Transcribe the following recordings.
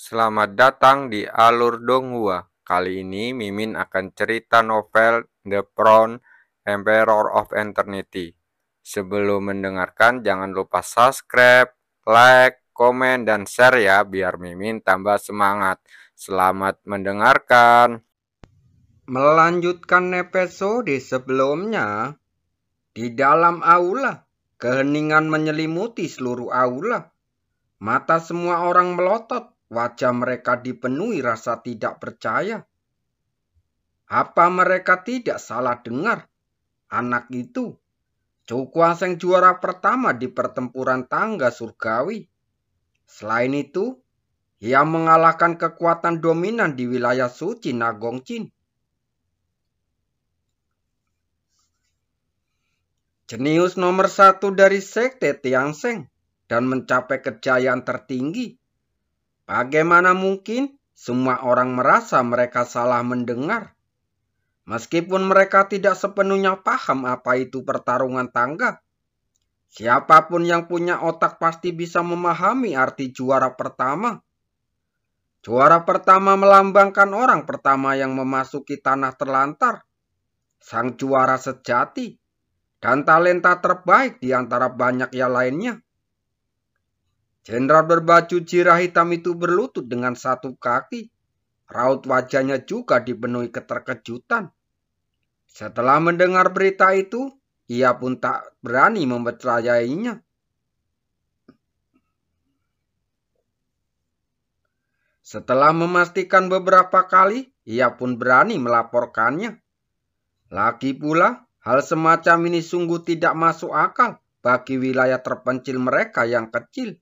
Selamat datang di Alur Donghua. Kali ini Mimin akan cerita novel The Crown, Emperor of Eternity. Sebelum mendengarkan, jangan lupa subscribe, like, komen, dan share ya, biar Mimin tambah semangat. Selamat mendengarkan. Melanjutkan episode sebelumnya, di dalam aula, keheningan menyelimuti seluruh aula. Mata semua orang melotot, wajah mereka dipenuhi rasa tidak percaya. Apa mereka tidak salah dengar? Anak itu, Cukwaseng juara pertama di pertempuran tangga surgawi. Selain itu, ia mengalahkan kekuatan dominan di wilayah suci Nagongcin. Jenius nomor 1 dari sekte Tianseng dan mencapai kejayaan tertinggi. Bagaimana mungkin semua orang merasa mereka salah mendengar? Meskipun mereka tidak sepenuhnya paham apa itu pertarungan tangga. Siapapun yang punya otak pasti bisa memahami arti juara pertama. Juara pertama melambangkan orang pertama yang memasuki tanah terlantar. Sang juara sejati dan talenta terbaik di antara banyak yang lainnya. Jenderal berbaju jirah hitam itu berlutut dengan satu kaki. Raut wajahnya juga dipenuhi keterkejutan. Setelah mendengar berita itu, ia pun tak berani mempercayainya. Setelah memastikan beberapa kali, ia pun berani melaporkannya. Lagi pula, hal semacam ini sungguh tidak masuk akal bagi wilayah terpencil mereka yang kecil.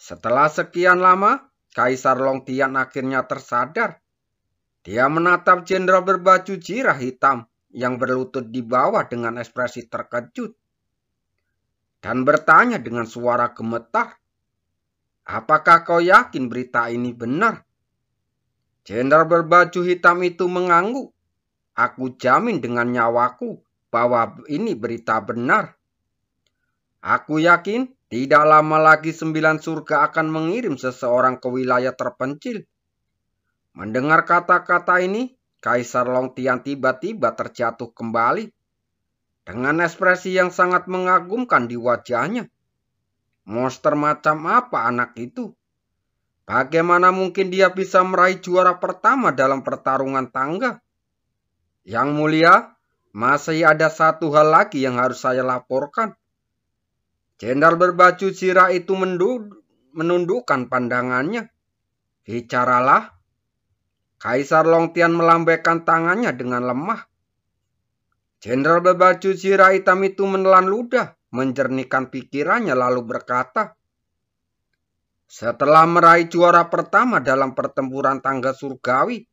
Setelah sekian lama, Kaisar Longtian akhirnya tersadar. Dia menatap jenderal berbaju jirah hitam yang berlutut di bawah dengan ekspresi terkejut. Dan bertanya dengan suara gemetar, "Apakah kau yakin berita ini benar?" Jenderal berbaju hitam itu mengangguk. "Aku jamin dengan nyawaku bahwa ini berita benar. Aku yakin tidak lama lagi 9 surga akan mengirim seseorang ke wilayah terpencil." Mendengar kata-kata ini, Kaisar Longtian tiba-tiba terjatuh kembali. Dengan ekspresi yang sangat mengagumkan di wajahnya. Monster macam apa anak itu? Bagaimana mungkin dia bisa meraih juara pertama dalam pertarungan tangga? Yang mulia, masih ada satu hal lagi yang harus saya laporkan. Jenderal berbaju zirah itu menundukkan pandangannya. "Bicaralah." Kaisar Longtian melambaikan tangannya dengan lemah. Jenderal berbaju zirah hitam itu menelan ludah, menjernihkan pikirannya lalu berkata, "Setelah meraih juara pertama dalam pertempuran tangga surgawi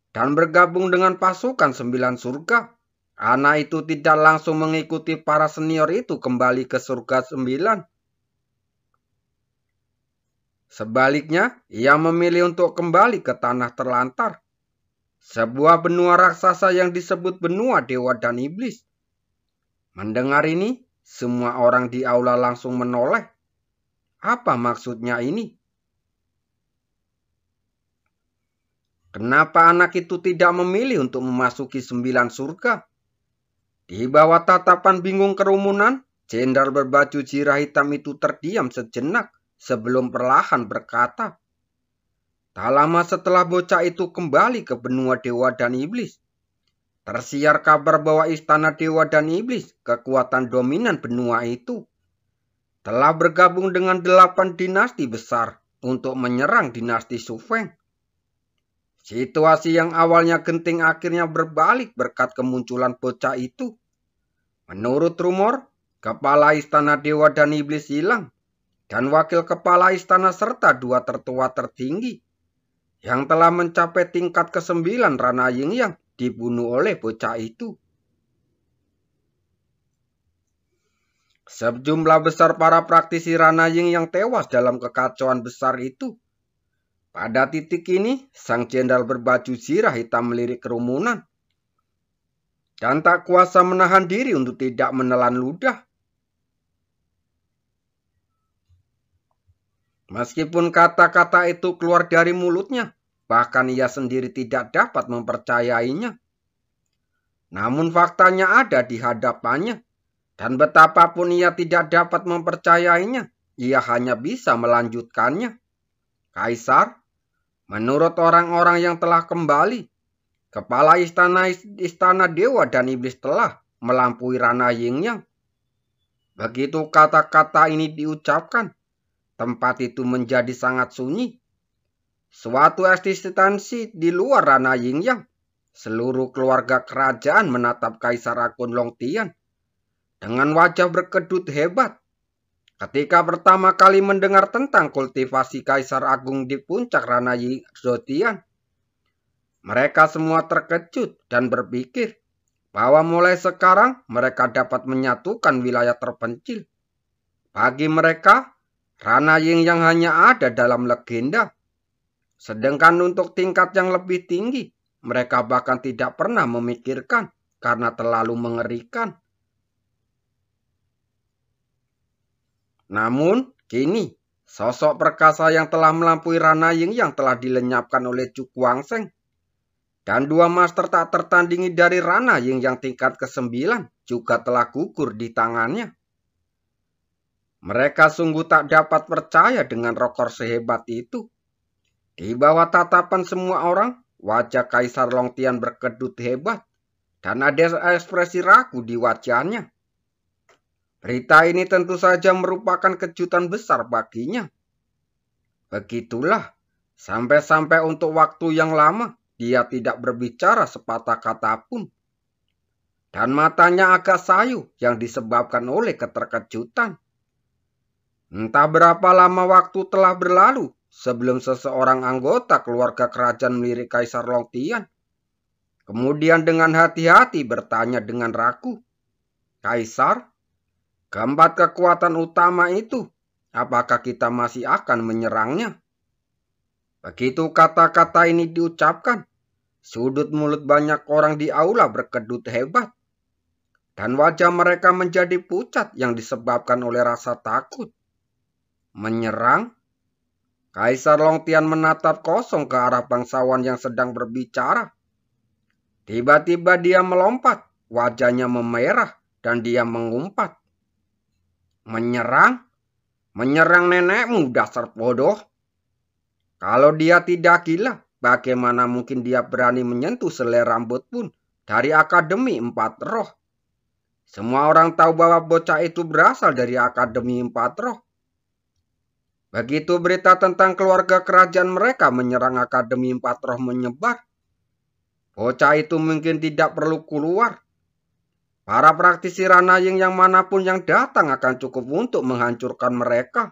dan bergabung dengan pasukan 9 surga, anak itu tidak langsung mengikuti para senior itu kembali ke surga 9. Sebaliknya, ia memilih untuk kembali ke tanah terlantar, sebuah benua raksasa yang disebut benua dewa dan iblis." Mendengar ini, semua orang di aula langsung menoleh. Apa maksudnya ini? Kenapa anak itu tidak memilih untuk memasuki 9 surga? Di bawah tatapan bingung kerumunan, jenderal berbaju jirah hitam itu terdiam sejenak sebelum perlahan berkata, "Tak lama setelah bocah itu kembali ke benua dewa dan iblis, tersiar kabar bahwa istana dewa dan iblis, kekuatan dominan benua itu, telah bergabung dengan 8 dinasti besar untuk menyerang dinasti Sufeng. Situasi yang awalnya genting akhirnya berbalik berkat kemunculan bocah itu. Menurut rumor, kepala istana dewa dan iblis hilang, dan wakil kepala istana serta 2 tertua tertinggi yang telah mencapai tingkat ke-9 Rana Yingyang dibunuh oleh bocah itu. Sejumlah besar para praktisi Rana Yingyang tewas dalam kekacauan besar itu. Pada titik ini, sang jenderal berbaju zirah hitam melirik kerumunan dan tak kuasa menahan diri untuk tidak menelan ludah. Meskipun kata-kata itu keluar dari mulutnya, bahkan ia sendiri tidak dapat mempercayainya. Namun faktanya ada di hadapannya, dan betapapun ia tidak dapat mempercayainya, ia hanya bisa melanjutkannya. Kaisar, menurut orang-orang yang telah kembali, kepala istana dewa dan iblis telah melampaui Rana Yingyang. Begitu kata-kata ini diucapkan, tempat itu menjadi sangat sunyi. Suatu eksistensi di luar Rana Yingyang. Seluruh keluarga kerajaan menatap Kaisar Agung Longtian dengan wajah berkedut hebat. Ketika pertama kali mendengar tentang kultivasi Kaisar Agung di puncak Rana Yingyang, mereka semua terkejut dan berpikir bahwa mulai sekarang mereka dapat menyatukan wilayah terpencil. Bagi mereka, Rana Yingyang hanya ada dalam legenda. Sedangkan untuk tingkat yang lebih tinggi, mereka bahkan tidak pernah memikirkan karena terlalu mengerikan. Namun, kini, sosok perkasa yang telah melampaui Rana Yingyang telah dilenyapkan oleh Chu Guangsheng. Dan dua master tak tertandingi dari Rana Yingyang tingkat ke-9 juga telah gugur di tangannya. Mereka sungguh tak dapat percaya dengan rekor sehebat itu. Di bawah tatapan semua orang, wajah Kaisar Longtian berkedut hebat dan ada ekspresi ragu di wajahnya. Berita ini tentu saja merupakan kejutan besar baginya. Begitulah, sampai-sampai untuk waktu yang lama dia tidak berbicara sepatah kata pun. Dan matanya agak sayu yang disebabkan oleh keterkejutan. Entah berapa lama waktu telah berlalu sebelum seseorang anggota keluarga kerajaan melirik Kaisar Longtian. Kemudian dengan hati-hati bertanya dengan ragu, "Kaisar, keempat kekuatan utama itu, apakah kita masih akan menyerangnya?" Begitu kata-kata ini diucapkan, sudut mulut banyak orang di aula berkedut hebat. Dan wajah mereka menjadi pucat yang disebabkan oleh rasa takut. Menyerang? Kaisar Longtian menatap kosong ke arah bangsawan yang sedang berbicara. Tiba-tiba dia melompat, wajahnya memerah, dan dia mengumpat. "Menyerang? Menyerang nenekmu, dasar bodoh. Kalau dia tidak gila, bagaimana mungkin dia berani menyentuh selai rambut pun dari Akademi Empat Roh? Semua orang tahu bahwa bocah itu berasal dari Akademi Empat Roh. Begitu berita tentang keluarga kerajaan mereka menyerang Akademi Empat Roh menyebar, bocah itu mungkin tidak perlu keluar. Para praktisi Rana Yingyang manapun yang datang akan cukup untuk menghancurkan mereka."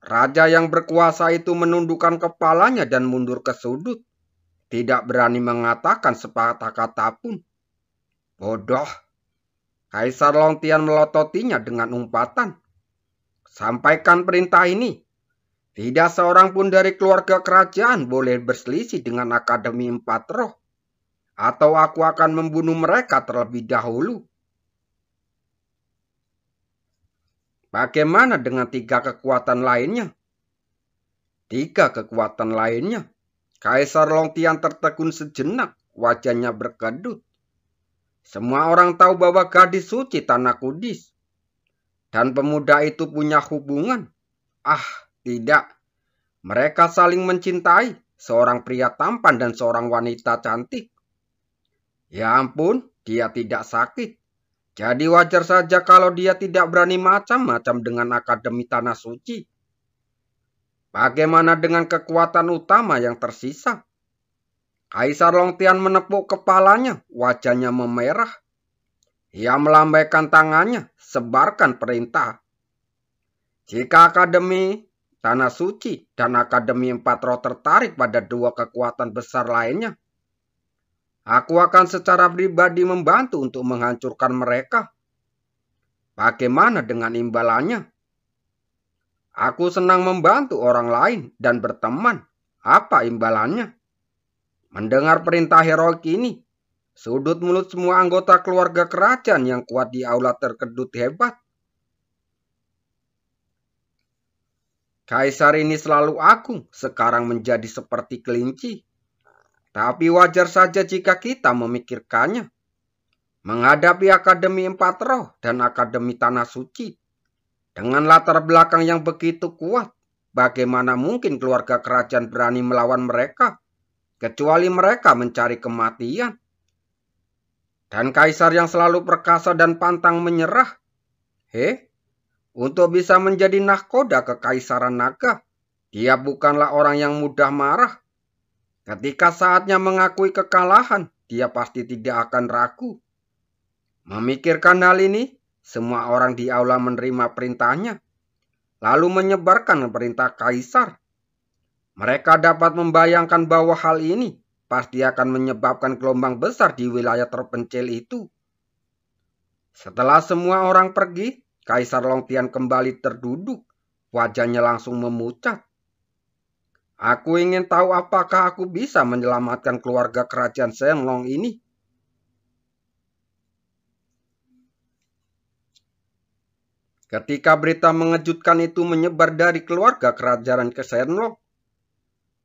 Raja yang berkuasa itu menundukkan kepalanya dan mundur ke sudut. Tidak berani mengatakan sepatah kata pun. "Bodoh." Kaisar Longtian melototinya dengan umpatan. "Sampaikan perintah ini. Tidak seorang pun dari keluarga kerajaan boleh berselisih dengan Akademi Empat Roh. Atau aku akan membunuh mereka terlebih dahulu." Bagaimana dengan 3 kekuatan lainnya? 3 kekuatan lainnya? Kaisar Longtian tertegun sejenak, wajahnya berkedut. Semua orang tahu bahwa gadis suci Tanah Kudis dan pemuda itu punya hubungan. Tidak. Mereka saling mencintai, seorang pria tampan dan seorang wanita cantik. Ya ampun, dia tidak sakit. Jadi wajar saja kalau dia tidak berani macam-macam dengan Akademi Tanah Suci. Bagaimana dengan kekuatan utama yang tersisa? Kaisar Longtian menepuk kepalanya, wajahnya memerah. Ia melambaikan tangannya, sebarkan perintah. Jika Akademi Tanah Suci dan Akademi Empat Roh tertarik pada 2 kekuatan besar lainnya, aku akan secara pribadi membantu untuk menghancurkan mereka. Bagaimana dengan imbalannya? Aku senang membantu orang lain dan berteman. Apa imbalannya? Mendengar perintah heroik ini, sudut mulut semua anggota keluarga kerajaan yang kuat di aula terkedut hebat. Kaisar ini selalu agung, sekarang menjadi seperti kelinci. Tapi wajar saja jika kita memikirkannya. Menghadapi Akademi Empat Roh dan Akademi Tanah Suci, dengan latar belakang yang begitu kuat, bagaimana mungkin keluarga kerajaan berani melawan mereka, kecuali mereka mencari kematian. Dan kaisar yang selalu perkasa dan pantang menyerah. Untuk bisa menjadi nahkoda kekaisaran naga, dia bukanlah orang yang mudah marah. Ketika saatnya mengakui kekalahan, dia pasti tidak akan ragu. Memikirkan hal ini, semua orang di aula menerima perintahnya, lalu menyebarkan perintah kaisar. Mereka dapat membayangkan bahwa hal ini pasti akan menyebabkan gelombang besar di wilayah terpencil itu. Setelah semua orang pergi, Kaisar Longtian kembali terduduk, wajahnya langsung memucat. Aku ingin tahu apakah aku bisa menyelamatkan keluarga kerajaan Shenlong ini. Ketika berita mengejutkan itu menyebar dari keluarga kerajaan ke Shenlong,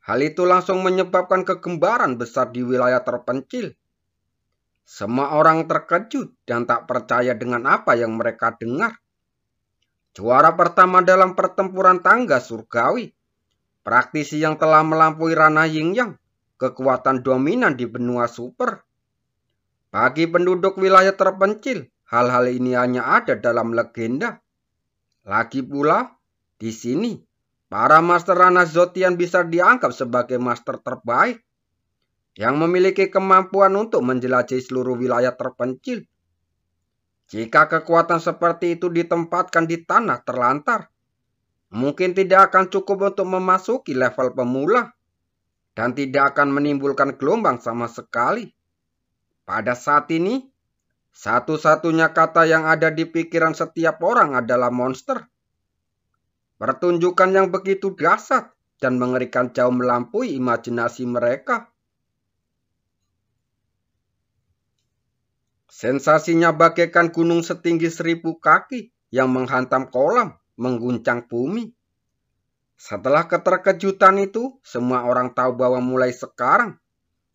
hal itu langsung menyebabkan kegembaran besar di wilayah terpencil. Semua orang terkejut dan tak percaya dengan apa yang mereka dengar. Juara pertama dalam pertempuran tangga surgawi, praktisi yang telah melampaui ranah yin yang, kekuatan dominan di benua super. Bagi penduduk wilayah terpencil, hal-hal ini hanya ada dalam legenda. Lagi pula, di sini, para master ranah Zotian bisa dianggap sebagai master terbaik yang memiliki kemampuan untuk menjelajahi seluruh wilayah terpencil. Jika kekuatan seperti itu ditempatkan di tanah terlantar, mungkin tidak akan cukup untuk memasuki level pemula dan tidak akan menimbulkan gelombang sama sekali. Pada saat ini, satu-satunya kata yang ada di pikiran setiap orang adalah monster. Pertunjukan yang begitu dahsyat dan mengerikan jauh melampaui imajinasi mereka. Sensasinya bagaikan gunung setinggi 1000 kaki yang menghantam kolam, mengguncang bumi. Setelah keterkejutan itu, semua orang tahu bahwa mulai sekarang,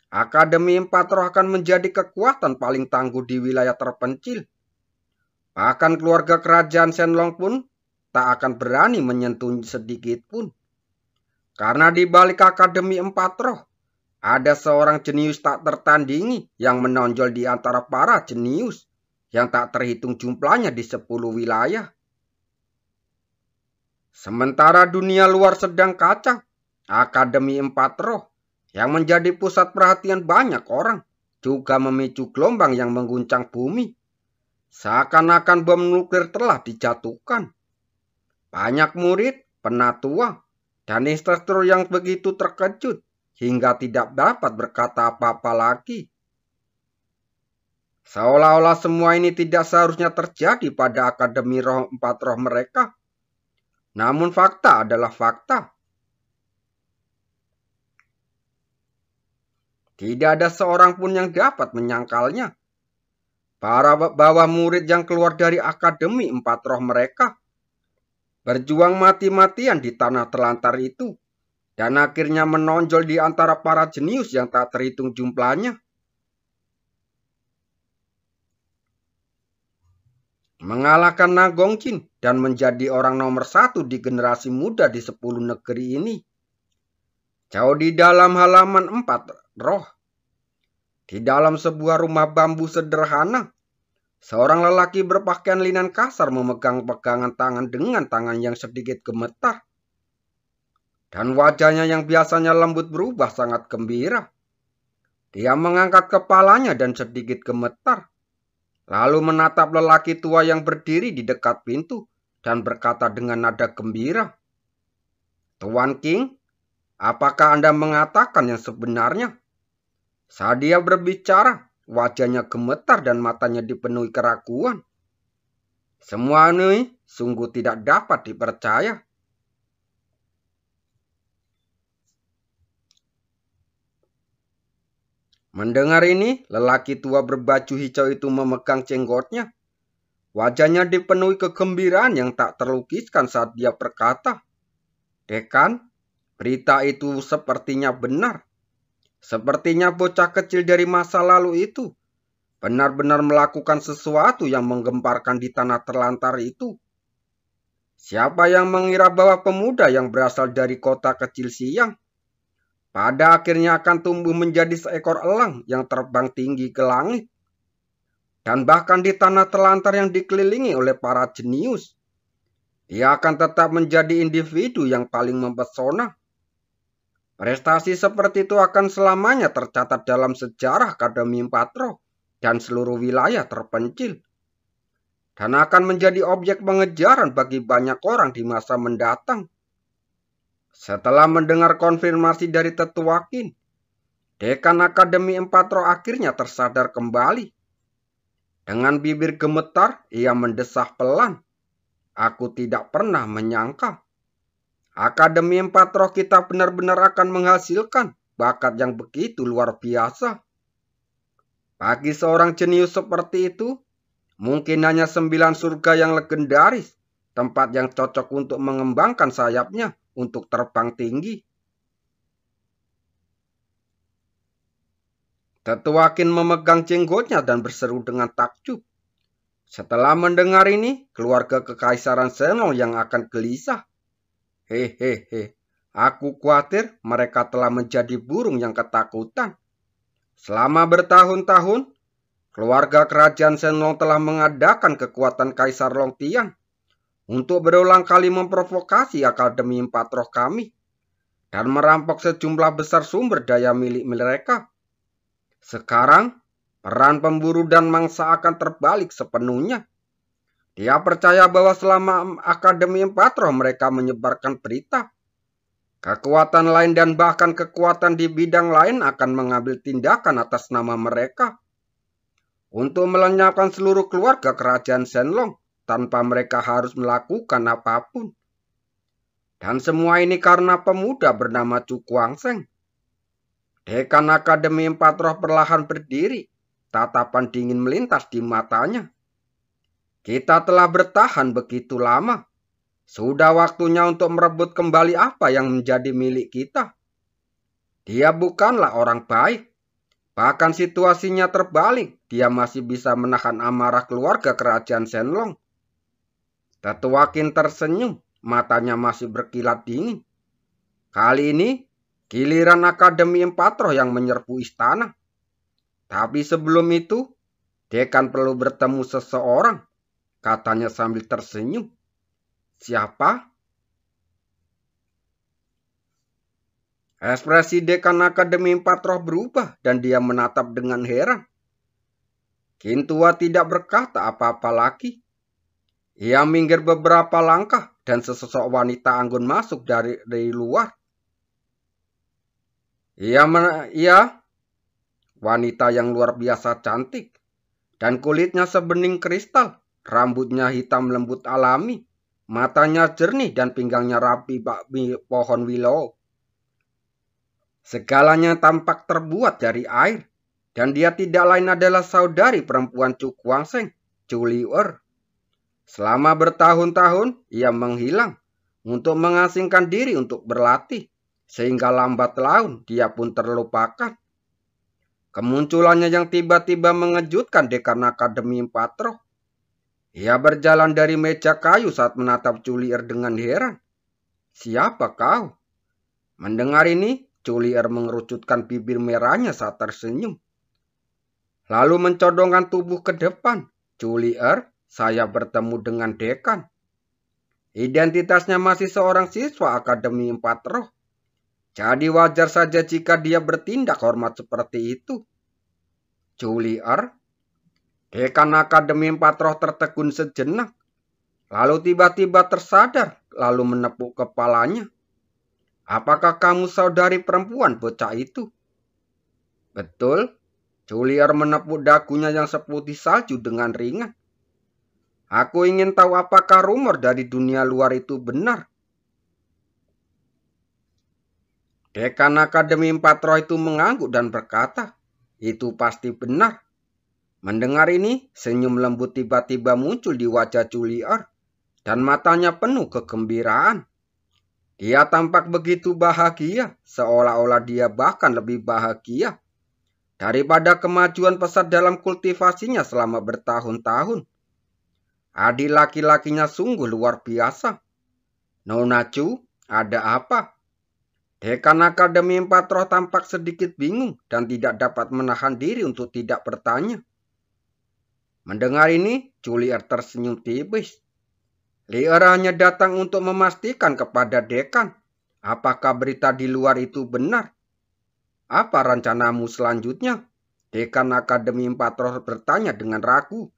Akademi Empat Roh akan menjadi kekuatan paling tangguh di wilayah terpencil. Bahkan keluarga kerajaan Shenlong pun tak akan berani menyentuh sedikit pun. Karena di balik Akademi Empat Roh, ada seorang jenius tak tertandingi yang menonjol di antara para jenius yang tak terhitung jumlahnya di 10 wilayah. Sementara dunia luar sedang kacau, Akademi Empat Roh yang menjadi pusat perhatian banyak orang juga memicu gelombang yang mengguncang bumi. Seakan-akan bom nuklir telah dijatuhkan. Banyak murid, penatua, dan instruktur yang begitu terkejut hingga tidak dapat berkata apa-apa lagi. Seolah-olah semua ini tidak seharusnya terjadi pada Akademi Empat Roh mereka. Namun fakta adalah fakta. Tidak ada seorang pun yang dapat menyangkalnya. Para bawah murid yang keluar dari Akademi Empat Roh mereka berjuang mati-matian di tanah terlantar itu dan akhirnya menonjol di antara para jenius yang tak terhitung jumlahnya. Mengalahkan Nagongjin dan menjadi orang nomor 1 di generasi muda di 10 negeri ini. Jauh di dalam halaman Empat Roh, di dalam sebuah rumah bambu sederhana, seorang lelaki berpakaian linen kasar memegang pegangan tangan dengan tangan yang sedikit gemetar. Dan wajahnya yang biasanya lembut berubah sangat gembira. Dia mengangkat kepalanya dan sedikit gemetar, lalu menatap lelaki tua yang berdiri di dekat pintu dan berkata dengan nada gembira, "Tuan King, apakah Anda mengatakan yang sebenarnya?" Saat dia berbicara, wajahnya gemetar dan matanya dipenuhi keraguan. Semua ini sungguh tidak dapat dipercaya. Mendengar ini, lelaki tua berbaju hijau itu memegang jenggotnya. Wajahnya dipenuhi kegembiraan yang tak terlukiskan saat dia berkata, Dekan, berita itu sepertinya benar. Sepertinya bocah kecil dari masa lalu itu benar-benar melakukan sesuatu yang menggemparkan di tanah terlantar itu. Siapa yang mengira bahwa pemuda yang berasal dari kota kecil siang pada akhirnya akan tumbuh menjadi seekor elang yang terbang tinggi ke langit. Dan bahkan di tanah terlantar yang dikelilingi oleh para jenius, dia akan tetap menjadi individu yang paling mempesona. Prestasi seperti itu akan selamanya tercatat dalam sejarah Akademi Patro dan seluruh wilayah terpencil. Dan akan menjadi objek pengejaran bagi banyak orang di masa mendatang. Setelah mendengar konfirmasi dari Tetua Qin, Dekan Akademi Patro akhirnya tersadar kembali. Dengan bibir gemetar, ia mendesah pelan. Aku tidak pernah menyangka Akademi Patro kita benar-benar akan menghasilkan bakat yang begitu luar biasa. Bagi seorang jenius seperti itu, mungkin hanya 9 surga yang legendaris, tempat yang cocok untuk mengembangkan sayapnya untuk terbang tinggi. Tetua Qin memegang jenggotnya dan berseru dengan takjub. Setelah mendengar ini, keluarga kekaisaran Shenlong yang akan gelisah. Hehehe, aku khawatir mereka telah menjadi burung yang ketakutan. Selama bertahun-tahun, keluarga kerajaan Shenlong telah mengadakan kekuatan Kaisar Longtian untuk berulang kali memprovokasi Akademi Empat Roh kami dan merampok sejumlah besar sumber daya milik mereka. Sekarang, peran pemburu dan mangsa akan terbalik sepenuhnya. Dia percaya bahwa selama Akademi Empat Roh mereka menyebarkan berita, kekuatan lain dan bahkan kekuatan di bidang lain akan mengambil tindakan atas nama mereka untuk melenyapkan seluruh keluarga kerajaan Shenlong tanpa mereka harus melakukan apapun. Dan semua ini karena pemuda bernama Chu Guangsheng. Dekan Akademi Empat Roh perlahan berdiri, tatapan dingin melintas di matanya. Kita telah bertahan begitu lama. Sudah waktunya untuk merebut kembali apa yang menjadi milik kita. Dia bukanlah orang baik. Bahkan situasinya terbalik. Dia masih bisa menahan amarah keluarga kerajaan Shenlong. Tetua Qin tersenyum. Matanya masih berkilat dingin. Kali ini, giliran Akademi Empat Roh yang menyerbu istana. Tapi sebelum itu, Dekan perlu bertemu seseorang. Katanya sambil tersenyum. Siapa? Ekspresi Dekan Akademi Empat Roh berubah dan dia menatap dengan heran. Qin tua tidak berkata apa-apa lagi. Ia minggir beberapa langkah dan sesosok wanita anggun masuk dari luar. Ia wanita yang luar biasa cantik dan kulitnya sebening kristal. Rambutnya hitam lembut alami, matanya jernih dan pinggangnya rapi bakmi pohon willow. Segalanya tampak terbuat dari air, dan dia tidak lain adalah saudari perempuan Chu Guangsheng, Chu Liu'er. Selama bertahun-tahun, ia menghilang untuk mengasingkan diri untuk berlatih, sehingga lambat laun dia pun terlupakan. Kemunculannya yang tiba-tiba mengejutkan Dekan Akademi Empat Roh. Ia berjalan dari meja kayu saat menatap Chu Liu'er dengan heran. Siapa kau? Mendengar ini, Chu Liu'er mengerucutkan bibir merahnya saat tersenyum. Lalu mencodongkan tubuh ke depan. Chu Liu'er, saya bertemu dengan Dekan. Identitasnya masih seorang siswa Akademi Empat Roh. Jadi wajar saja jika dia bertindak hormat seperti itu. Chu Liu'er, Dekan Akademi Empat Roh tertegun sejenak, lalu tiba-tiba tersadar, lalu menepuk kepalanya. Apakah kamu saudari perempuan bocah itu? Betul, Chu Liu'er menepuk dagunya yang seputih salju dengan ringan. Aku ingin tahu apakah rumor dari dunia luar itu benar. Dekan Akademi Empat Roh itu mengangguk dan berkata, itu pasti benar. Mendengar ini, senyum lembut tiba-tiba muncul di wajah Chu Liu'er dan matanya penuh kegembiraan. Dia tampak begitu bahagia, seolah-olah dia bahkan lebih bahagia daripada kemajuan pesat dalam kultivasinya selama bertahun-tahun. Adik laki-lakinya sungguh luar biasa. Nona Chu, ada apa? Dekan Akademi Empat Roh tampak sedikit bingung dan tidak dapat menahan diri untuk tidak bertanya. Mendengar ini, Juliet tersenyum tipis. Lier hanya datang untuk memastikan kepada dekan apakah berita di luar itu benar. Apa rencanamu selanjutnya? Dekan Akademi Empat Roh bertanya dengan ragu.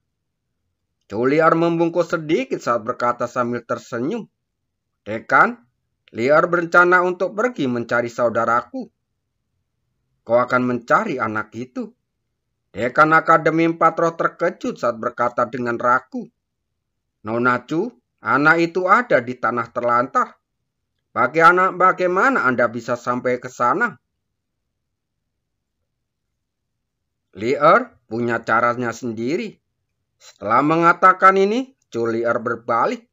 Juliet membungkuk sedikit saat berkata sambil tersenyum. Dekan, Lier berencana untuk pergi mencari saudaraku. Kau akan mencari anak itu? Dekan Akademi Empat Roh terkejut saat berkata dengan ragu. Nona Chu, anak itu ada di tanah terlantar. Bagaimana Anda bisa sampai ke sana? Lier punya caranya sendiri. Setelah mengatakan ini, Julier berbalik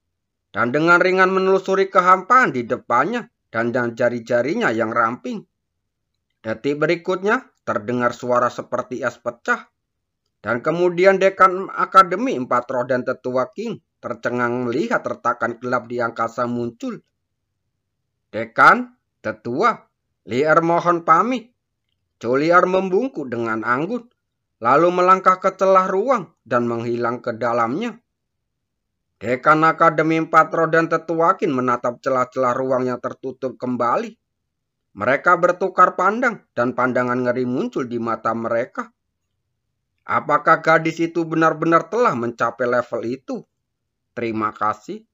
dan dengan ringan menelusuri kehampaan di depannya dan jari-jarinya yang ramping. Detik berikutnya terdengar suara seperti es pecah. Dan kemudian dekan Akademi Empat Roh dan Tetua King tercengang melihat retakan gelap di angkasa muncul. Dekan, Tetua, Lier mohon pamit. Julier membungkuk dengan anggun, lalu melangkah ke celah ruang dan menghilang ke dalamnya. Dekan Akademi Empat Roh dan Tetua King menatap celah-celah ruang yang tertutup kembali. Mereka bertukar pandang dan pandangan ngeri muncul di mata mereka. Apakah gadis itu benar-benar telah mencapai level itu? Terima kasih.